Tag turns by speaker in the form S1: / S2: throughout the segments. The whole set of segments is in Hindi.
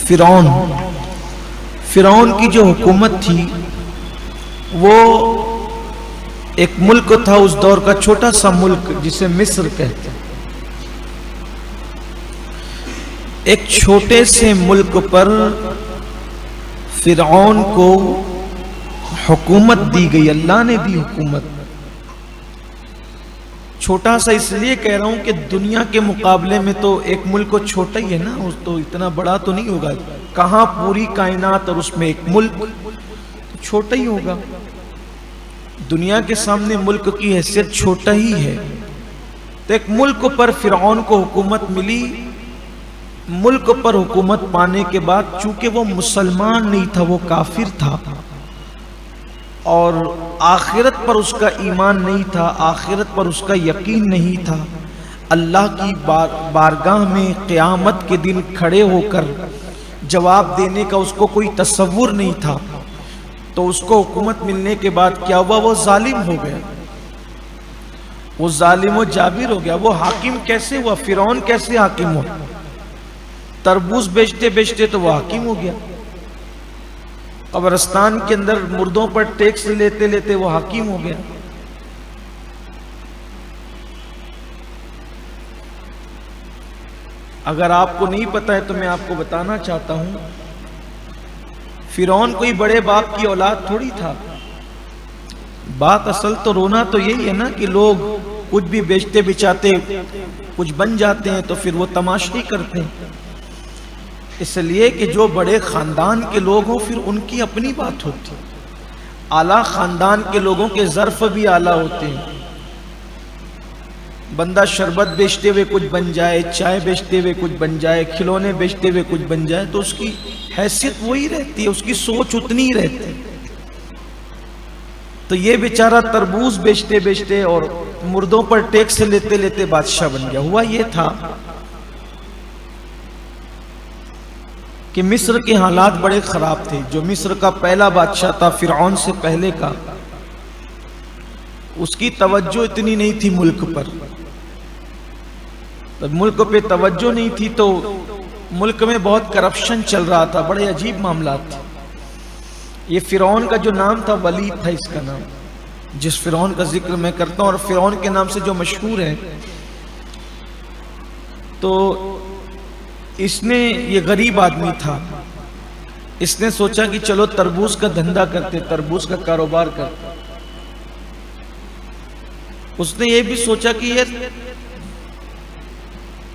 S1: फिरौन फिरौन की जो हुकूमत थी वो एक मुल्क था उस दौर का, छोटा सा मुल्क जिसे मिस्र कहते हैं। एक छोटे से मुल्क पर फिरौन को हुकूमत दी गई, अल्लाह ने दी हुकूमत। छोटा सा इसलिए कह रहा हूं कि दुनिया के मुकाबले में तो एक मुल्क को छोटा ही है ना, उस तो इतना बड़ा तो नहीं होगा। कहां पूरी कायनात और उसमें एक मुल्क, तो छोटा ही होगा। दुनिया के सामने मुल्क की हैसियत छोटा ही है। तो एक मुल्क पर फिरौन को हुकूमत मिली। मुल्क पर हुकूमत पाने के बाद चूंकि वो मुसलमान नहीं था, वो काफिर था और आखिरत पर उसका ईमान नहीं था, आखिरत पर उसका यकीन नहीं था, अल्लाह की बारगाह में क़यामत के दिन खड़े होकर जवाब देने का उसको कोई तसव्वुर नहीं था। तो उसको हुकूमत मिलने के बाद क्या हुआ, वो जालिम हो गया, वो जालिम व जाबिर हो गया। वो हाकिम कैसे हुआ, फिरौन कैसे हाकिम हुआ? तरबूज बेचते बेचते तो वो हाकिम हो गया। कब्रिस्तान के अंदर मुर्दों पर टैक्स लेते लेते वो हाकिम हो गया। अगर आपको नहीं पता है तो मैं आपको बताना चाहता हूं, फिरौन कोई बड़े बाप की औलाद थोड़ी था। बात असल तो रोना तो यही है ना कि लोग कुछ भी बेचते बिचाते कुछ बन जाते हैं तो फिर वो तमाशा करते हैं। इसलिए कि जो बड़े खानदान के लोग हों फिर उनकी अपनी बात होती है। आला खानदान के लोगों के ज़र्फ भी आला होते हैं। बंदा शरबत बेचते हुए कुछ बन जाए, चाय बेचते हुए कुछ बन जाए, खिलौने बेचते हुए कुछ बन जाए तो उसकी हैसियत वही रहती है, उसकी सोच उतनी ही रहती है। तो ये बेचारा तरबूज बेचते बेचते और मुर्दों पर टैक्स लेते लेते बादशाह बन गया। हुआ ये था कि मिस्र के हालात बड़े खराब थे। जो मिस्र का पहला बादशाह था फिरौन से पहले का, उसकी तवज्जो इतनी नहीं थी मुल्क पर। तो मुल्क पे तवज्जो नहीं थी तो मुल्क में बहुत करप्शन चल रहा था, बड़े अजीब मामला थे। ये फिरौन का जो नाम था वलीद था इसका नाम, जिस फिरौन का जिक्र मैं करता हूं और फिरौन के नाम से जो मशहूर है। तो इसने, ये गरीब आदमी था, इसने सोचा कि चलो तरबूज का धंधा करते, तरबूज का कारोबार करते। उसने ये भी सोचा कि ये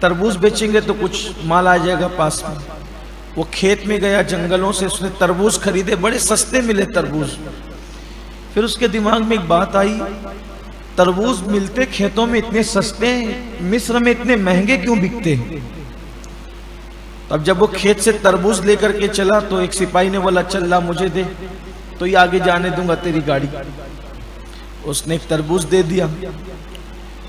S1: तरबूज बेचेंगे तो कुछ माल आ जाएगा पास में। वो खेत में गया, जंगलों से उसने तरबूज खरीदे, बड़े सस्ते मिले तरबूज। फिर उसके दिमाग में एक बात आई, तरबूज मिलते खेतों में इतने सस्ते, मिस्र में इतने महंगे क्यों बिकते हैं? अब जब वो खेत से तरबूज लेकर के चला तो एक सिपाही ने बोला, चल ला मुझे दे तो ये आगे जाने दूंगा तेरी गाड़ी। उसने एक तरबूज दे दिया।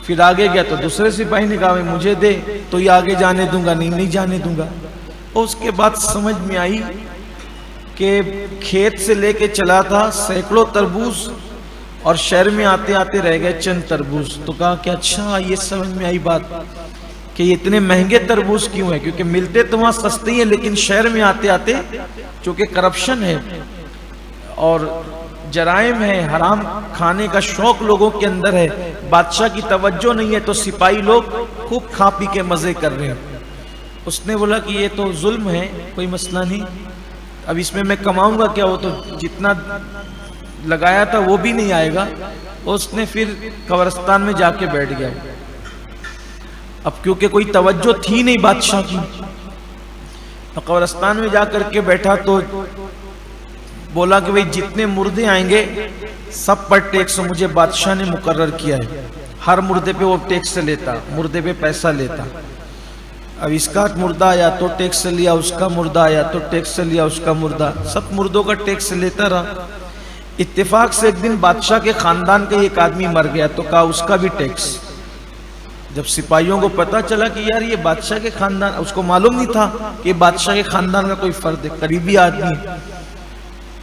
S1: फिर आगे गया तो दूसरे सिपाही ने कहा, मुझे दे तो ये आगे जाने दूंगा, नहीं जाने दूंगा। और उसके बाद समझ में आई कि खेत से लेके चला था सैकड़ों तरबूज और शहर में आते आते रह गए चंद तरबूज। तो कहा कि अच्छा, ये समझ में आई बात कि ये इतने महंगे तरबूज क्यों है, क्योंकि मिलते तो वहां सस्ते ही है लेकिन शहर में आते आते चूंकि करप्शन है और जराइम है, हराम खाने का शौक लोगों के अंदर है, बादशाह की तवज्जो नहीं है तो सिपाही लोग खूब खा पी के मजे कर रहे हैं। उसने बोला कि ये तो जुल्म है, कोई मसला नहीं, अब इसमें मैं कमाऊंगा क्या, वो तो जितना लगाया था वो भी नहीं आएगा। उसने फिर कब्रिस्तान में जाके बैठ गया। अब क्योंकि कोई तवज्जो थी नहीं बादशाह की, तो कब्रिस्तान में जाकर के बैठा तो बोला कि भाई जितने मुर्दे आएंगे सब पर टैक्स मुझे बादशाह ने मुकर्रर किया है। हर मुर्दे पे वो टैक्स लेता, मुर्दे पे पैसा लेता। अब इसका मुर्दा आया तो टैक्स लिया, उसका मुर्दा आया तो टैक्स लिया, उसका मुर्दा, सब मुर्दों का टैक्स लेता रहा। इत्तेफाक से एक दिन बादशाह के खानदान का एक आदमी मर गया तो कहा उसका भी टैक्स। जब सिपाहियों को पता चला कि यार ये बादशाह के खानदान, उसको मालूम नहीं था कि बादशाह के खानदान का कोई फर्द है, करीबी आदमी,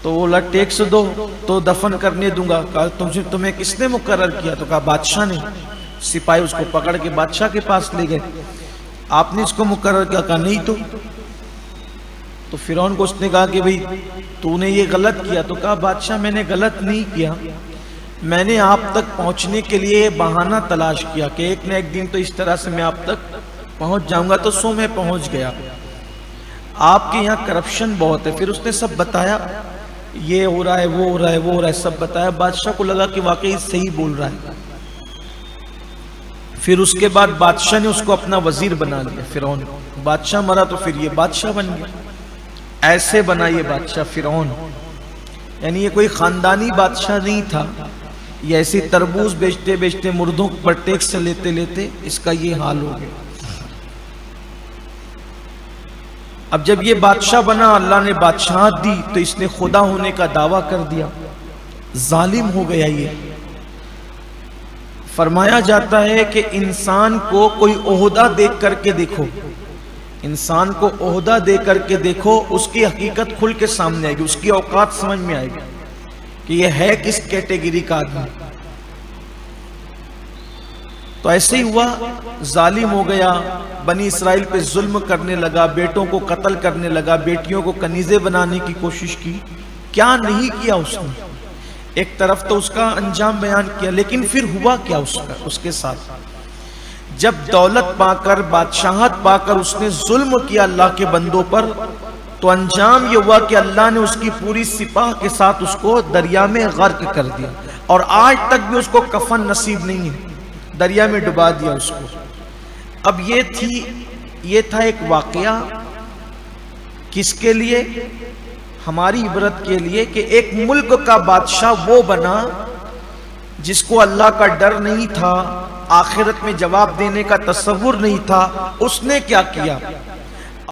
S1: तो बोला टैक्स दो तो दफन करने दूंगा। कहा तुम्हें किसने मुकर्रर किया? तो कहा बादशाह ने। सिपाही उसको पकड़ के बादशाह के पास ले गए। आपने इसको मुकर्रर किया? कहा नहीं। तो फिरौन को उसने कहा कि भाई तूने ये गलत किया। तो कहा बादशाह मैंने गलत नहीं किया, मैंने आप तक पहुंचने के लिए बहाना तलाश किया कि एक न एक दिन तो इस तरह से मैं आप तक पहुंच जाऊंगा, तो सो मैं पहुंच गया। आपके यहाँ करप्शन बहुत है। फिर उसने सब बताया, ये हो रहा है, वो हो रहा है, वो हो रहा है, सब बताया। बादशाह को लगा कि वाकई सही बोल रहा है। फिर उसके बाद बादशाह ने उसको अपना वजीर बना लिया। फिरौन, बादशाह मरा तो फिर ये बादशाह बन गया। ऐसे बना ये बादशाह फिरौन, यानी ये कोई खानदानी बादशाह नहीं था। ये ऐसी तरबूज बेचते बेचते, मुर्दों पर टैक्स लेते लेते इसका ये हाल हो गया। अब जब ये बादशाह बना, अल्लाह ने बादशाहत दी, तो इसने खुदा होने का दावा कर दिया। जालिम हो गया ये। फरमाया जाता है कि इंसान को कोई ओहदा देख करके देखो, इंसान को ओहदा दे करके देखो, उसकी हकीकत खुल के सामने आएगी, उसकी औकात समझ में आएगी कि यह है किस कैटेगरी का आदमी। तो ऐसे ही हुआ, जालिम हो गया, बनी इसराइल पे जुल्म करने लगा, बेटों को कत्ल करने लगा, बेटियों को कनीजे बनाने की कोशिश की। क्या नहीं किया उसने। एक तरफ तो उसका अंजाम बयान किया, लेकिन फिर हुआ क्या उसके साथ। जब दौलत पाकर, बादशाहत पाकर उसने जुल्म किया अल्लाह के बंदों पर, तो अंजाम यह हुआ कि अल्लाह ने उसकी पूरी सिपाह के साथ उसको दरिया में गर्क कर दिया। और आज तक भी उसको कफन नसीब नहीं है, दरिया में डुबा दिया उसको। अब ये था एक वाकया, किसके लिए? हमारी इबरत के लिए, कि एक मुल्क का बादशाह वो बना जिसको अल्लाह का डर नहीं था, आखिरत में जवाब देने का तसव्वुर नहीं था। उसने क्या किया?